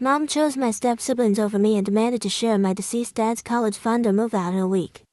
Mom chose my step-siblings over me and demanded to share my deceased dad's college fund or move out in a week.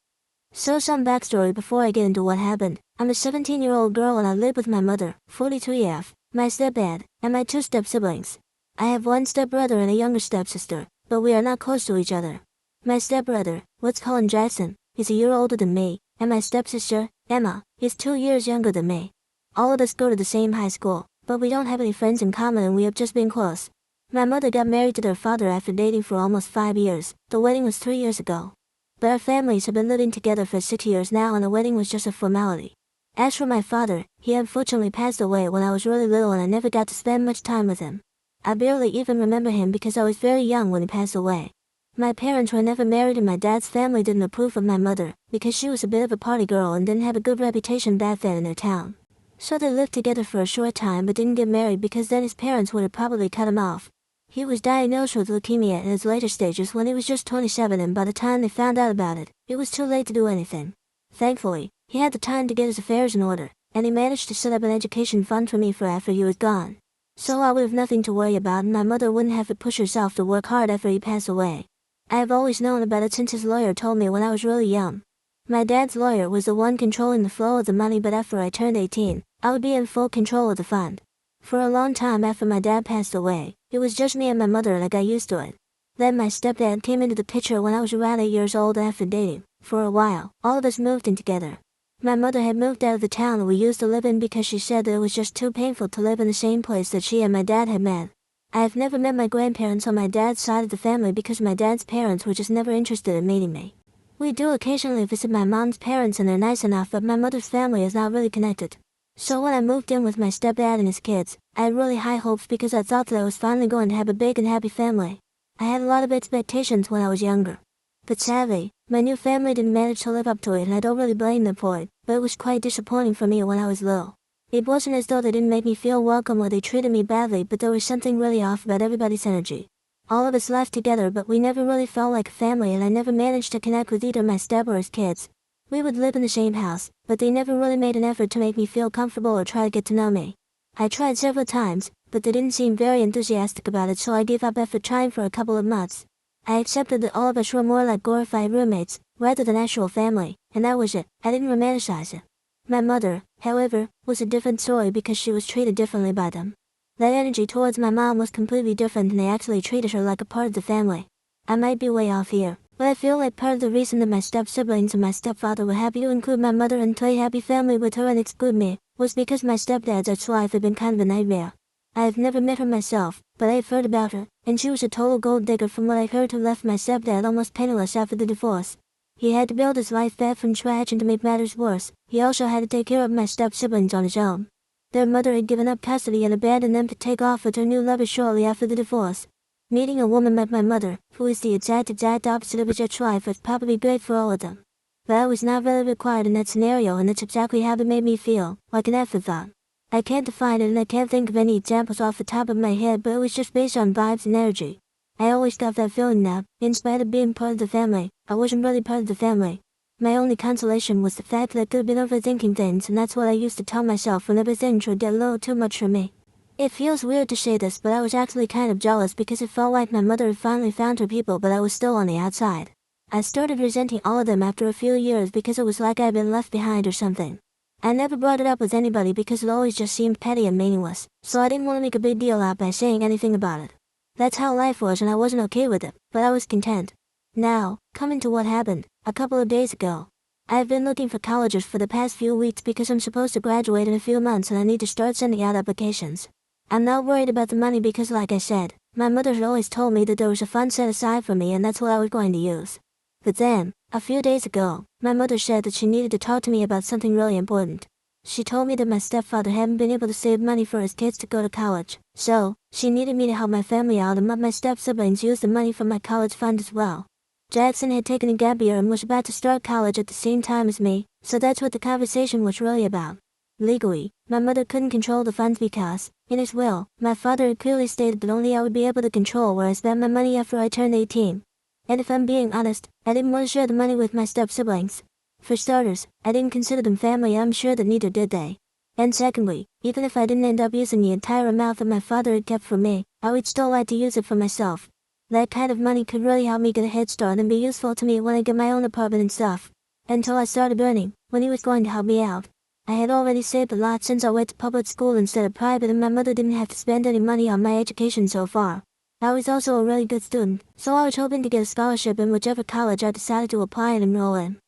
So some backstory before I get into what happened. I'm a 17-year-old girl and I live with my mother, 42 my stepdad, and my 2 step-siblings. I have one stepbrother and a younger stepsister, but we are not close to each other. My stepbrother, let's call him Jackson, is a year older than me, and my stepsister, Emma, is 2 years younger than me. All of us go to the same high school, but we don't have any friends in common and we have just been close. My mother got married to their father after dating for almost 5 years. The wedding was 3 years ago. But our families have been living together for 6 years now and the wedding was just a formality. As for my father, he unfortunately passed away when I was really little and I never got to spend much time with him. I barely even remember him because I was very young when he passed away. My parents were never married and my dad's family didn't approve of my mother, because she was a bit of a party girl and didn't have a good reputation back then in their town. So they lived together for a short time but didn't get married because then his parents would have probably cut him off. He was diagnosed with leukemia in his later stages when he was just 27 and by the time they found out about it, it was too late to do anything. Thankfully, he had the time to get his affairs in order, and he managed to set up an education fund for me for after he was gone. So I would have nothing to worry about and my mother wouldn't have to push herself to work hard after he passed away. I have always known about it since his lawyer told me when I was really young. My dad's lawyer was the one controlling the flow of the money, but after I turned 18, I would be in full control of the fund. For a long time after my dad passed away, it was just me and my mother and I got used to it. Then my stepdad came into the picture when I was around 8 years old and after dating. For a while, all of us moved in together. My mother had moved out of the town we used to live in because she said that it was just too painful to live in the same place that she and my dad had met. I have never met my grandparents on my dad's side of the family because my dad's parents were just never interested in meeting me. We do occasionally visit my mom's parents and they're nice enough, but my mother's family is not really connected. So when I moved in with my stepdad and his kids, I had really high hopes because I thought that I was finally going to have a big and happy family. I had a lot of expectations when I was younger. But sadly, my new family didn't manage to live up to it and I don't really blame them for it, but it was quite disappointing for me when I was little. It wasn't as though they didn't make me feel welcome or they treated me badly, but there was something really off about everybody's energy. All of us left together but we never really felt like a family and I never managed to connect with either my step or his kids. We would live in the same house, but they never really made an effort to make me feel comfortable or try to get to know me. I tried several times, but they didn't seem very enthusiastic about it, so I gave up after trying for a couple of months. I accepted that all of us were more like glorified roommates, rather than actual family, and that was it. I didn't romanticize it. My mother, however, was a different story because she was treated differently by them. That energy towards my mom was completely different and they actually treated her like a part of the family. I might be way off here, but I feel like part of the reason that my step-siblings and my stepfather were happy to include my mother and play happy family with her and exclude me, was because my stepdad's ex-wife had been kind of a nightmare. I have never met her myself, but I have heard about her, and she was a total gold digger from what I heard, who left my stepdad almost penniless after the divorce. He had to build his life back from scratch, and to make matters worse, he also had to take care of my step-siblings on his own. Their mother had given up custody and abandoned them to take off with her new lover shortly after the divorce. Meeting a woman like my mother, who is the exact opposite of his ex-wife, was probably great for all of them. But I was not really required in that scenario, and that's exactly how it made me feel, like an afterthought. I can't define it and I can't think of any examples off the top of my head, but it was just based on vibes and energy. I always got that feeling that, in spite of being part of the family, I wasn't really part of the family. My only consolation was the fact that I could have been overthinking things, and that's what I used to tell myself whenever things would get a little too much for me. It feels weird to say this, but I was actually kind of jealous because it felt like my mother had finally found her people, but I was still on the outside. I started resenting all of them after a few years because it was like I'd been left behind or something. I never brought it up with anybody because it always just seemed petty and meaningless, so I didn't want to make a big deal out by saying anything about it. That's how life was and I wasn't okay with it, but I was content. Now, coming to what happened, a couple of days ago. I've been looking for colleges for the past few weeks because I'm supposed to graduate in a few months and I need to start sending out applications. I'm not worried about the money because, like I said, my mother had always told me that there was a fund set aside for me and that's what I was going to use. But then, a few days ago, my mother said that she needed to talk to me about something really important. She told me that my stepfather hadn't been able to save money for his kids to go to college, so she needed me to help my family out and let my step-siblings use the money from my college fund as well. Jackson had taken a gap year and was about to start college at the same time as me, so that's what the conversation was really about. Legally, my mother couldn't control the funds because, in his will, my father had clearly stated that only I would be able to control where I spent my money after I turned 18. And if I'm being honest, I didn't want to share the money with my step-siblings. For starters, I didn't consider them family and I'm sure that neither did they. And secondly, even if I didn't end up using the entire amount that my father had kept for me, I would still like to use it for myself. That kind of money could really help me get a head start and be useful to me when I get my own apartment and stuff. Until I started earning, when he was going to help me out. I had already saved a lot since I went to public school instead of private, and my mother didn't have to spend any money on my education so far. I was also a really good student, so I was hoping to get a scholarship in whichever college I decided to apply and enroll in.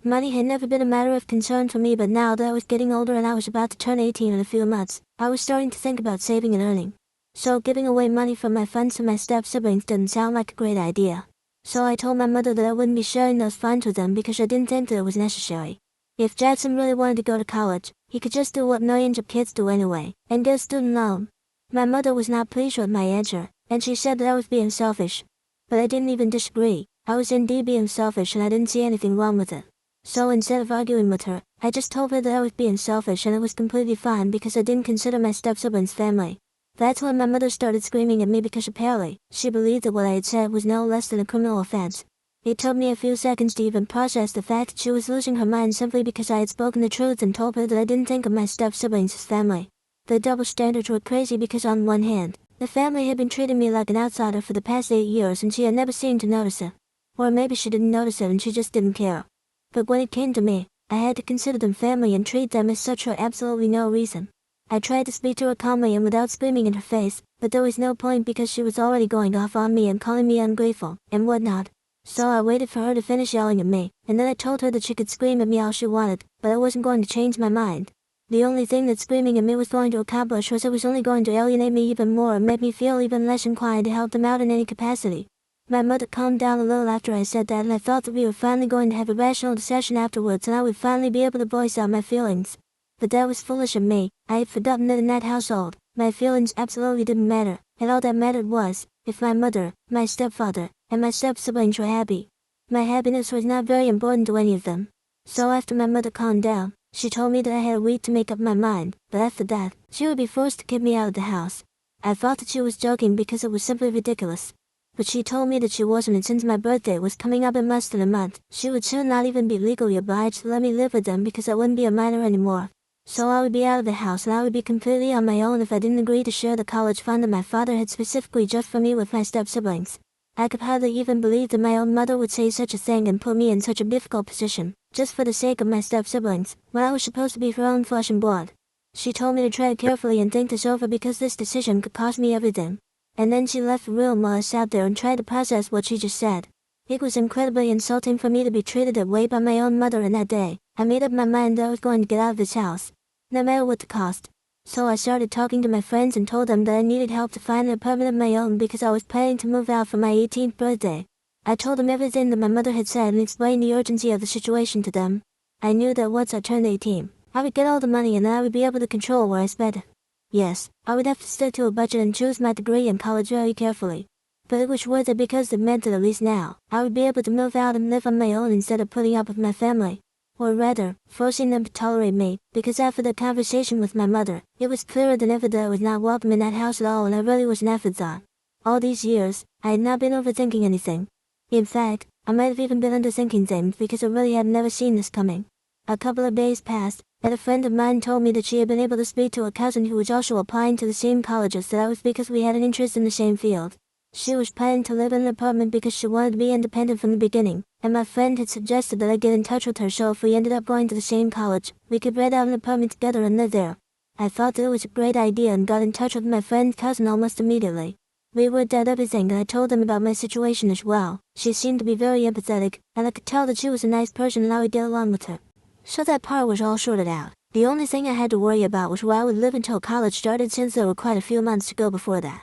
Money had never been a matter of concern for me, but now that I was getting older and I was about to turn 18 in a few months, I was starting to think about saving and earning. So giving away money from my funds to my step-siblings didn't sound like a great idea. So I told my mother that I wouldn't be sharing those funds with them because I didn't think that it was necessary. If Jackson really wanted to go to college, he could just do what millions of kids do anyway, and get a student loan. My mother was not pleased with my answer, and she said that I was being selfish. But I didn't even disagree. I was indeed being selfish and I didn't see anything wrong with it. So instead of arguing with her, I just told her that I was being selfish and it was completely fine because I didn't consider my step-siblings family. That's when my mother started screaming at me because apparently, she believed that what I had said was no less than a criminal offense. It took me a few seconds to even process the fact that she was losing her mind simply because I had spoken the truth and told her that I didn't think of my step-siblings as family. The double standards were crazy because on one hand, the family had been treating me like an outsider for the past 8 years and she had never seemed to notice it. Or maybe she didn't notice it and she just didn't care. But when it came to me, I had to consider them family and treat them as such for absolutely no reason. I tried to speak to her calmly and without screaming in her face, but there was no point because she was already going off on me and calling me ungrateful, and whatnot. So I waited for her to finish yelling at me, and then I told her that she could scream at me all she wanted, but I wasn't going to change my mind. The only thing that screaming at me was going to accomplish was it was only going to alienate me even more and make me feel even less inclined to help them out in any capacity. My mother calmed down a little after I said that, and I thought that we were finally going to have a rational discussion afterwards and I would finally be able to voice out my feelings. But that was foolish of me. I had forgotten that in that household, my feelings absolutely didn't matter, and all that mattered was, if my mother, my stepfather, and my step-siblings were happy. My happiness was not very important to any of them. So after my mother calmed down, she told me that I had a week to make up my mind, but after that, she would be forced to kick me out of the house. I thought that she was joking because it was simply ridiculous. But she told me that she wasn't, and since my birthday was coming up in less than a month, she would soon not even be legally obliged to let me live with them because I wouldn't be a minor anymore. So I would be out of the house and I would be completely on my own if I didn't agree to share the college fund that my father had specifically just for me with my step-siblings. I could hardly even believe that my own mother would say such a thing and put me in such a difficult position, just for the sake of my step-siblings, when I was supposed to be her own flesh and blood. She told me to tread carefully and think this over because this decision could cost me everything. And then she left the room while I sat there and tried to process what she just said. It was incredibly insulting for me to be treated that way by my own mother, and that day, I made up my mind that I was going to get out of this house, no matter what the cost. So I started talking to my friends and told them that I needed help to find an apartment of my own because I was planning to move out for my 18th birthday. I told them everything that my mother had said and explained the urgency of the situation to them. I knew that once I turned 18, I would get all the money and then I would be able to control where I spent it. Yes, I would have to stick to a budget and choose my degree and college very carefully. But it was worth it because it meant that at least now, I would be able to move out and live on my own instead of putting up with my family. Or rather, forcing them to tolerate me, because after the conversation with my mother, it was clearer than ever that I was not welcome in that house at all and I really was an afterthought. All these years, I had not been overthinking anything. In fact, I might have even been underthinking things because I really had never seen this coming. A couple of days passed, and a friend of mine told me that she had been able to speak to a cousin who was also applying to the same colleges that I was because we had an interest in the same field. She was planning to live in an apartment because she wanted to be independent from the beginning, and my friend had suggested that I get in touch with her so if we ended up going to the same college, we could rent out an apartment together and live there. I thought that it was a great idea and got in touch with my friend's cousin almost immediately. We worked out everything and I told them about my situation as well. She seemed to be very empathetic, and I could tell that she was a nice person and I would get along with her. So that part was all sorted out. The only thing I had to worry about was where I would live until college started since there were quite a few months to go before that.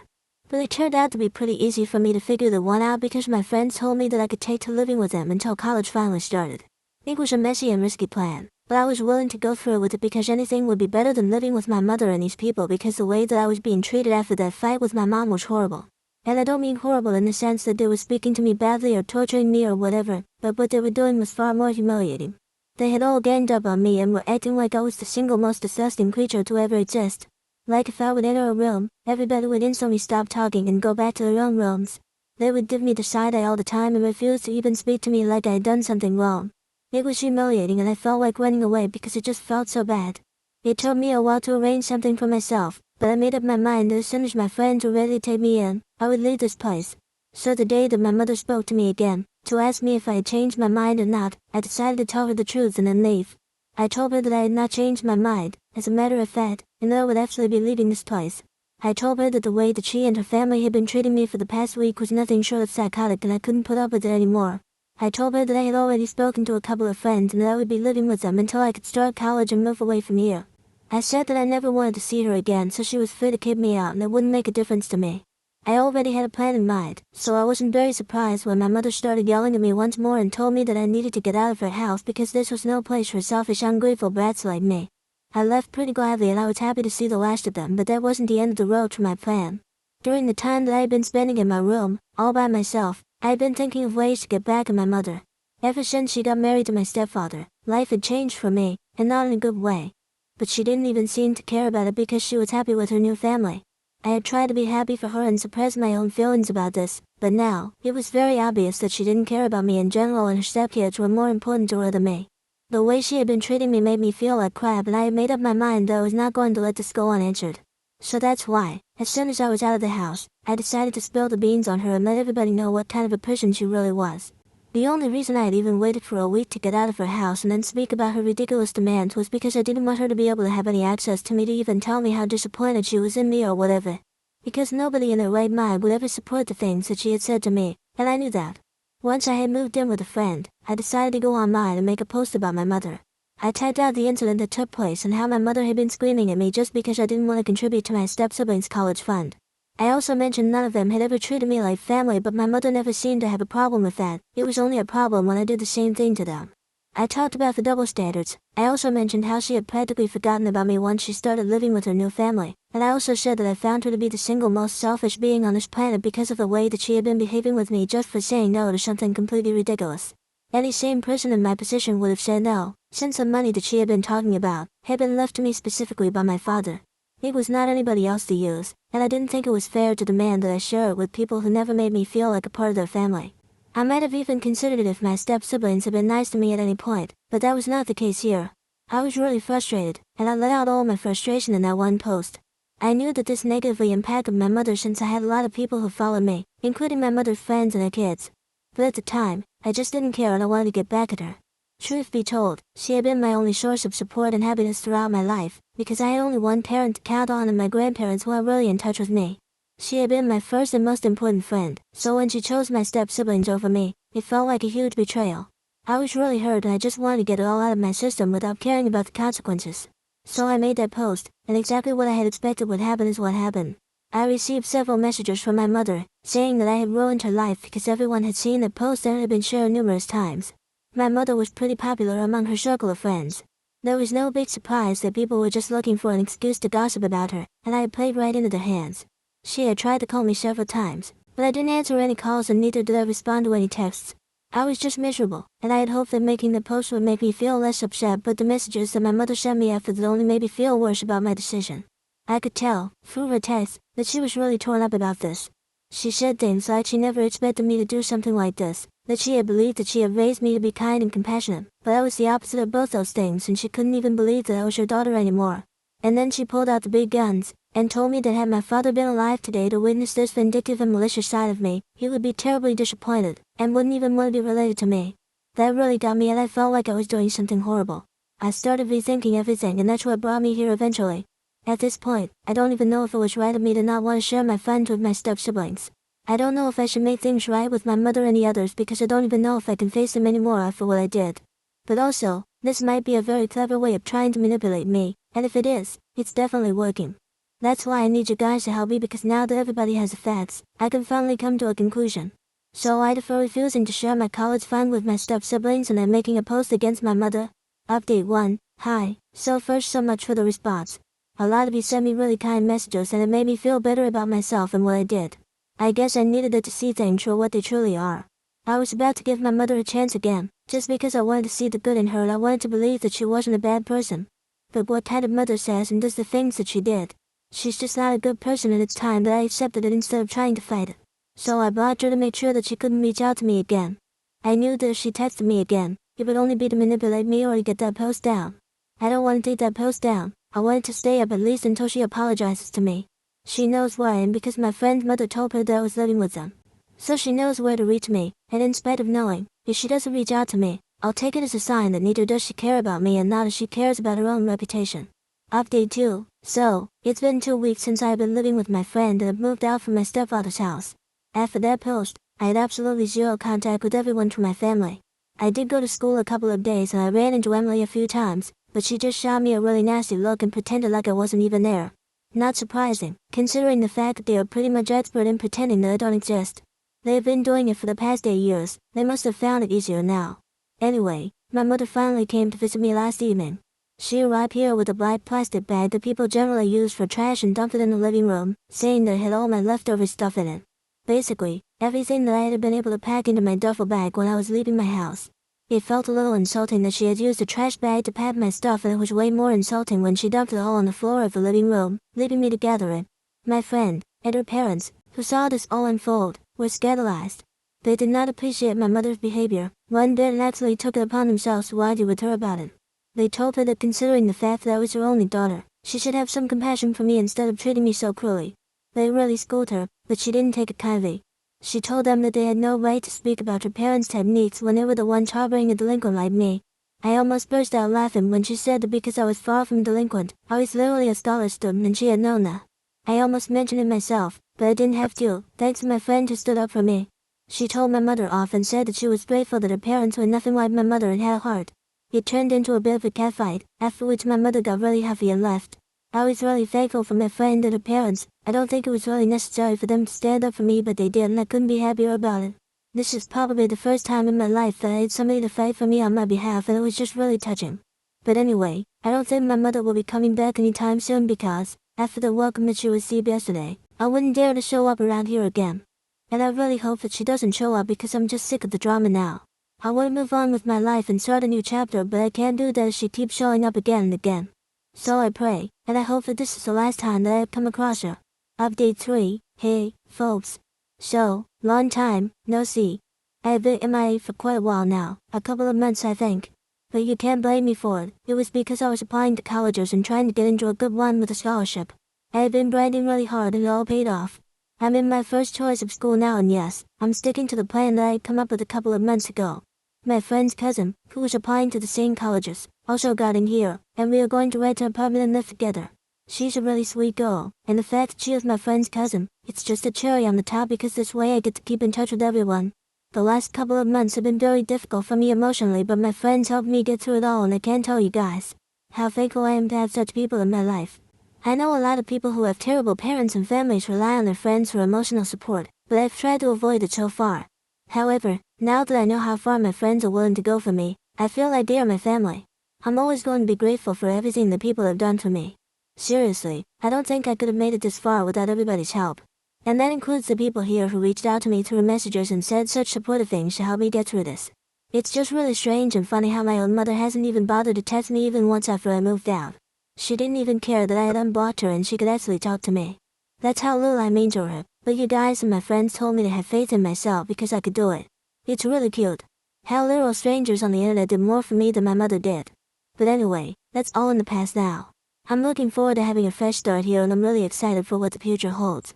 But it turned out to be pretty easy for me to figure the one out because my friends told me that I could take to living with them until college finally started. It was a messy and risky plan, but I was willing to go through with it because anything would be better than living with my mother and these people because the way that I was being treated after that fight with my mom was horrible. And I don't mean horrible in the sense that they were speaking to me badly or torturing me or whatever, but what they were doing was far more humiliating. They had all ganged up on me and were acting like I was the single most disgusting creature to ever exist. Like if I would enter a room, everybody would instantly stop talking and go back to their own rooms. They would give me the side eye all the time and refuse to even speak to me like I had done something wrong. It was humiliating and I felt like running away because it just felt so bad. It took me a while to arrange something for myself, but I made up my mind that as soon as my friends were ready to take me in, I would leave this place. So the day that my mother spoke to me again, to ask me if I had changed my mind or not, I decided to tell her the truth and then leave. I told her that I had not changed my mind, as a matter of fact, and that I would actually be leaving this place. I told her that the way that she and her family had been treating me for the past week was nothing short of psychotic and I couldn't put up with it anymore. I told her that I had already spoken to a couple of friends and that I would be living with them until I could start college and move away from here. I said that I never wanted to see her again, so she was free to kick me out and it wouldn't make a difference to me. I already had a plan in mind, so I wasn't very surprised when my mother started yelling at me once more and told me that I needed to get out of her house because this was no place for selfish, ungrateful brats like me. I left pretty gladly and I was happy to see the last of them, but that wasn't the end of the road for my plan. During the time that I had been spending in my room, all by myself, I had been thinking of ways to get back at my mother. Ever since she got married to my stepfather, life had changed for me, and not in a good way. But she didn't even seem to care about it because she was happy with her new family. I had tried to be happy for her and suppress my own feelings about this, but now, it was very obvious that she didn't care about me in general and her stepkids were more important to her than me. The way she had been treating me made me feel like crap and I had made up my mind that I was not going to let this go unanswered. So that's why, as soon as I was out of the house, I decided to spill the beans on her and let everybody know what kind of a person she really was. The only reason I had even waited for a week to get out of her house and then speak about her ridiculous demands was because I didn't want her to be able to have any access to me to even tell me how disappointed she was in me or whatever. Because nobody in their right mind would ever support the things that she had said to me, and I knew that. Once I had moved in with a friend, I decided to go online and make a post about my mother. I typed out the incident that took place and how my mother had been screaming at me just because I didn't want to contribute to my step-siblings' college fund. I also mentioned none of them had ever treated me like family, but my mother never seemed to have a problem with that. It was only a problem when I did the same thing to them. I talked about the double standards. I also mentioned how she had practically forgotten about me once she started living with her new family, and I also said that I found her to be the single most selfish being on this planet because of the way that she had been behaving with me just for saying no to something completely ridiculous. Any sane person in my position would have said no, since the money that she had been talking about had been left to me specifically by my father. It was not anybody else to use, and I didn't think it was fair to demand that I share it with people who never made me feel like a part of their family. I might have even considered it if my step-siblings had been nice to me at any point, but that was not the case here. I was really frustrated, and I let out all my frustration in that one post. I knew that this negatively impacted my mother since I had a lot of people who followed me, including my mother's friends and their kids. But at the time, I just didn't care and I wanted to get back at her. Truth be told, she had been my only source of support and happiness throughout my life, because I had only one parent to count on and my grandparents were really in touch with me. She had been my first and most important friend, so when she chose my step-siblings over me, it felt like a huge betrayal. I was really hurt and I just wanted to get it all out of my system without caring about the consequences. So I made that post, and exactly what I had expected would happen is what happened. I received several messages from my mother, saying that I had ruined her life because everyone had seen that post and it had been shared numerous times. My mother was pretty popular among her circle of friends. There was no big surprise that people were just looking for an excuse to gossip about her, and I had played right into their hands. She had tried to call me several times, but I didn't answer any calls and neither did I respond to any texts. I was just miserable, and I had hoped that making the post would make me feel less upset, but the messages that my mother sent me after that only made me feel worse about my decision. I could tell, through her texts, that she was really torn up about this. She said things like she never expected me to do something like this, that she had believed that she had raised me to be kind and compassionate, but I was the opposite of both those things and she couldn't even believe that I was her daughter anymore. And then she pulled out the big guns, and told me that had my father been alive today to witness this vindictive and malicious side of me, he would be terribly disappointed, and wouldn't even want to be related to me. That really got me and I felt like I was doing something horrible. I started rethinking everything and that's what brought me here eventually. At this point, I don't even know if it was right of me to not want to share my funds with my step-siblings. I don't know if I should make things right with my mother and the others because I don't even know if I can face them anymore after what I did. But also, this might be a very clever way of trying to manipulate me, and if it is, it's definitely working. That's why I need you guys to help me because now that everybody has the facts, I can finally come to a conclusion. So I defer refusing to share my college fund with my step-siblings and I'm making a post against my mother. Update 1. Hi. So first, so much for the response. A lot of you sent me really kind messages and it made me feel better about myself and what I did. I guess I needed it to see things for what they truly are. I was about to give my mother a chance again, just because I wanted to see the good in her and I wanted to believe that she wasn't a bad person. But what kind of mother says and does the things that she did? She's just not a good person and it's time that I accepted it instead of trying to fight it. So I blocked her to make sure that she couldn't reach out to me again. I knew that if she texted me again, it would only be to manipulate me or to get that post down. I don't want to take that post down, I wanted to stay up at least until she apologizes to me. She knows where I am because my friend's mother told her that I was living with them. So she knows where to reach me, and in spite of knowing, if she doesn't reach out to me, I'll take it as a sign that neither does she care about me and not as she cares about her own reputation. Update 2. So, it's been 2 weeks since I've been living with my friend and I've moved out from my stepfather's house. After that post, I had absolutely zero contact with everyone from my family. I did go to school a couple of days and I ran into Emily a few times, but she just shot me a really nasty look and pretended like I wasn't even there. Not surprising, considering the fact that they are pretty much expert in pretending that I don't exist. They have been doing it for the past 8 years, they must have found it easier now. Anyway, my mother finally came to visit me last evening. She arrived here with a black plastic bag that people generally use for trash and dumped it in the living room, saying that it had all my leftover stuff in it. Basically, everything that I had been able to pack into my duffel bag when I was leaving my house. It felt a little insulting that she had used a trash bag to pack my stuff, and it was way more insulting when she dumped it all on the floor of the living room, leaving me to gather it. My friend, and her parents, who saw this all unfold, were scandalized. They did not appreciate my mother's behavior, one bit, and actually took it upon themselves to argue with her about it. They told her that considering the fact that I was her only daughter, she should have some compassion for me instead of treating me so cruelly. They really schooled her, but she didn't take it kindly. She told them that they had no right to speak about her parents' techniques when they were the ones harboring a delinquent like me. I almost burst out laughing when she said that because I was far from delinquent, I was literally a scholar student and she had known that. I almost mentioned it myself, but I didn't have to, thanks to my friend who stood up for me. She told my mother off and said that she was grateful that her parents were nothing like my mother and had a heart. It turned into a bit of a catfight, after which my mother got really huffy and left. I was really thankful for my friend and her parents. I don't think it was really necessary for them to stand up for me, but they did, and I couldn't be happier about it. This is probably the first time in my life that I had somebody to fight for me on my behalf, and it was just really touching. But anyway, I don't think my mother will be coming back anytime soon because, after the welcome that she received yesterday, I wouldn't dare to show up around here again. And I really hope that she doesn't show up because I'm just sick of the drama now. I want to move on with my life and start a new chapter, but I can't do that as she keeps showing up again and again. So I pray, and I hope that this is the last time that I have come across her. Update 3. Hey, folks. So, long time, no see. I have been MIA for quite a while now, a couple of months I think. But you can't blame me for it. It was because I was applying to colleges and trying to get into a good one with a scholarship. I have been grinding really hard and it all paid off. I'm in my first choice of school now, and yes, I'm sticking to the plan that I had come up with a couple of months ago. My friend's cousin, who was applying to the same colleges, also got in here, and we are going to rent an apartment and live together. She's a really sweet girl, and the fact that she is my friend's cousin, it's just a cherry on the top because this way I get to keep in touch with everyone. The last couple of months have been very difficult for me emotionally, but my friends helped me get through it all, and I can't tell you guys how thankful I am to have such people in my life. I know a lot of people who have terrible parents and families rely on their friends for emotional support, but I've tried to avoid it so far. However, now that I know how far my friends are willing to go for me, I feel like they are my family. I'm always going to be grateful for everything that people have done for me. Seriously, I don't think I could have made it this far without everybody's help. And that includes the people here who reached out to me through messages and said such supportive things to help me get through this. It's just really strange and funny how my own mother hasn't even bothered to text me even once after I moved out. She didn't even care that I had unblocked her and she could actually talk to me. That's how little I mean to her, but you guys and my friends told me to have faith in myself because I could do it. It's really cute. How literal strangers on the internet did more for me than my mother did. But anyway, that's all in the past now. I'm looking forward to having a fresh start here and I'm really excited for what the future holds.